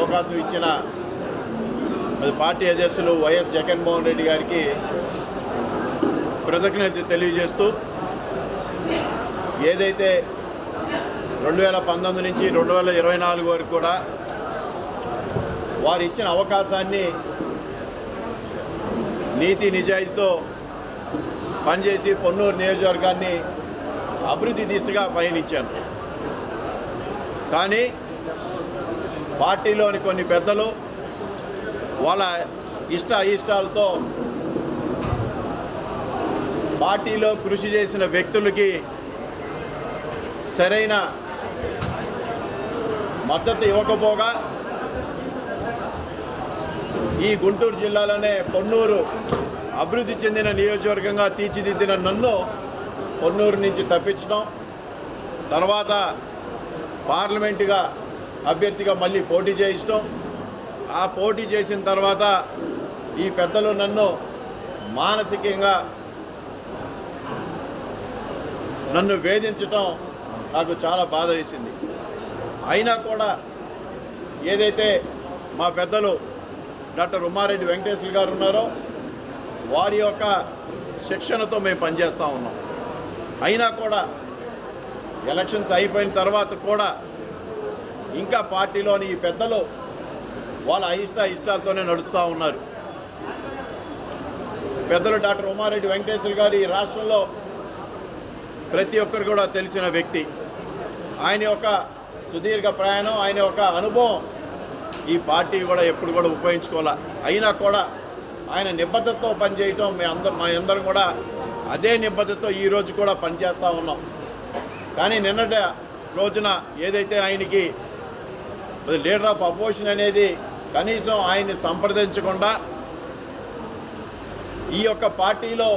అవకాశం ఇచ్చిన పార్టీ అధ్యక్షులు వైఎస్ జగన్మోహన్ రెడ్డి గారికి కృతజ్ఞత తెలియజేస్తూ ఏదైతే 2019 నుంచి 2024 వరకు కూడా వారు ఇచ్చిన అవకాశాన్ని నీతి నిజాయితీతో పనిచేసి పొన్నూరు నియోజకవర్గాన్ని అభివృద్ధి దిశగా పయనించాను. కానీ పార్టీలోని కొన్ని పెద్దలు వాళ్ళ అయిష్టాలతో పార్టీలో కృషి చేసిన వ్యక్తులకి సరైన మద్దతు ఇవ్వకపోగా ఈ గుంటూరు జిల్లాలోనే పొన్నూరు అభివృద్ధి చెందిన నియోజకవర్గంగా తీర్చిదిద్దిన నన్ను పొన్నూరు నుంచి తప్పించడం, తర్వాత పార్లమెంటుగా అభ్యర్థిగా మళ్ళీ పోటీ చేయించడం, ఆ పోటీ చేసిన తర్వాత ఈ పెద్దలు నన్ను మానసికంగా నన్ను వేధించటం నాకు చాలా బాధ వేసింది. అయినా కూడా ఏదైతే మా పెద్దలు డాక్టర్ ఉమ్మారెడ్డి వెంకటేశ్వర గారు ఉన్నారో వారి యొక్క శిక్షణతో మేము పనిచేస్తూ ఉన్నాం. అయినా కూడా ఎలక్షన్స్ అయిపోయిన తర్వాత కూడా ఇంకా పార్టీలోని ఈ పెద్దలు వాళ్ళ ఇష్టాలతోనే నడుస్తూ ఉన్నారు. పెద్దలు డాక్టర్ ఉమ్మారెడ్డి వెంకటేశ్వర గారు ఈ రాష్ట్రంలో ప్రతి ఒక్కరు కూడా తెలిసిన వ్యక్తి. ఆయన యొక్క సుదీర్ఘ ప్రయాణం, ఆయన యొక్క అనుభవం ఈ పార్టీ కూడా ఎప్పుడు కూడా ఉపయోగించుకోవాలి. అయినా కూడా ఆయన నిబద్ధతతో పనిచేయటం మా అందరం కూడా అదే నిబద్ధతతో ఈరోజు కూడా పనిచేస్తూ ఉన్నాం. కానీ నిన్నటి రోజున ఏదైతే ఆయనకి లీడర్ ఆఫ్ అపోజిషన్ అనేది కనీసం ఆయన్ని సంప్రదించకుండా ఈ యొక్క పార్టీలో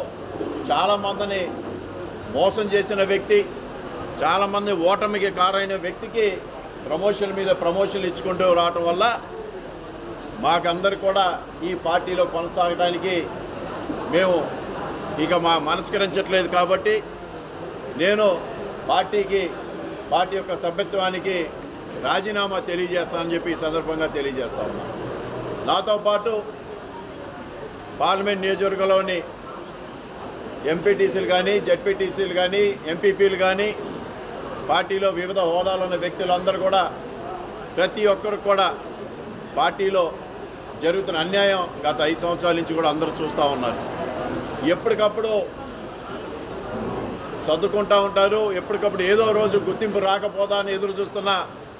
చాలామందిని మోసం చేసిన వ్యక్తి, చాలామంది ఓటమికి కారైన వ్యక్తికి ప్రమోషన్ మీద ప్రమోషన్లు ఇచ్చుకుంటూ రావటం వల్ల మాకందరు కూడా ఈ పార్టీలో కొనసాగడానికి మేము ఇక మనస్కరించట్లేదు. కాబట్టి నేను పార్టీ యొక్క సభ్యత్వానికి రాజీనామా తెలియజేస్తానని చెప్పి ఈ సందర్భంగా తెలియజేస్తా ఉన్నాను. నాతో పాటు పార్లమెంట్ నియోజకవర్గంలోని ఎంపీటీసీలు కానీ, జెడ్పీటీసీలు కానీ, ఎంపీపీలు కానీ, పార్టీలో వివిధ హోదాలో ఉన్న వ్యక్తులందరూ కూడా ప్రతి ఒక్కరు కూడా పార్టీలో జరుగుతున్న అన్యాయం గత 5 సంవత్సరాల నుంచి కూడా అందరూ చూస్తూ ఉన్నారు. ఎప్పటికప్పుడు సర్దుకుంటూ ఉంటారు. ఎప్పటికప్పుడు ఏదో రోజు గుర్తింపు రాకపోదా అని ఎదురు చూస్తున్న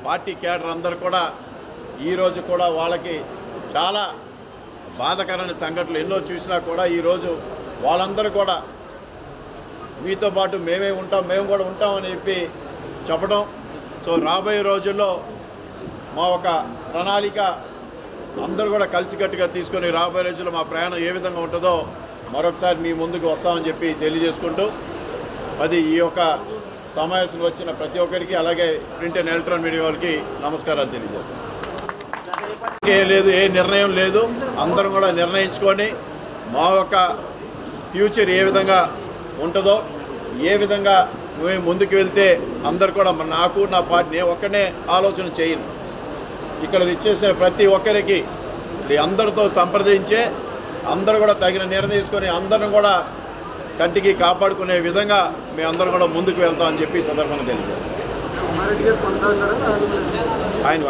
పార్టీ క్యాడర్ అందరూ కూడా ఈరోజు కూడా వాళ్ళకి చాలా బాధాకరమైన సంఘటనలు ఎన్నో చూసినా కూడా ఈరోజు వాళ్ళందరూ కూడా మీతో పాటు మేము కూడా ఉంటామని చెప్పడం. సో రాబోయే రోజుల్లో మా ఒక ప్రణాళిక అందరూ కూడా కలిసికట్టుగా తీసుకొని రాబోయే రోజుల్లో మా ప్రయాణం ఏ విధంగా ఉంటుందో మరొకసారి మీ ముందుకు వస్తామని చెప్పి తెలియజేసుకుంటూ అది ఈ యొక్క సమావేశంలో వచ్చిన ప్రతి ఒక్కరికి, అలాగే ప్రింట్ అండ్ ఎలక్ట్రానిక్ మీడియా వాళ్ళకి నమస్కారాలు తెలియజేస్తాం. ఏ నిర్ణయం లేదు, అందరం కూడా నిర్ణయించుకొని మా యొక్క ఫ్యూచర్ ఏ విధంగా ఉంటుందో, ఏ విధంగా మేము ముందుకు వెళ్తే అందరు కూడా నాకు నా పార్టీ నేను ఒక్కనే ఆలోచన చేయను. ఇక్కడ ఇచ్చేసిన ప్రతి ఒక్కరికి అందరితో సంప్రదించే అందరూ కూడా తగిన నిర్ణయం తీసుకొని అందరం కూడా కంటికి కాపాడుకునే విధంగా మేము అందరం కూడా ముందుకు వెళ్తామని చెప్పి సందర్భంగా తెలియజేస్తాం.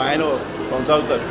ఆయన కొనసాగుతారు.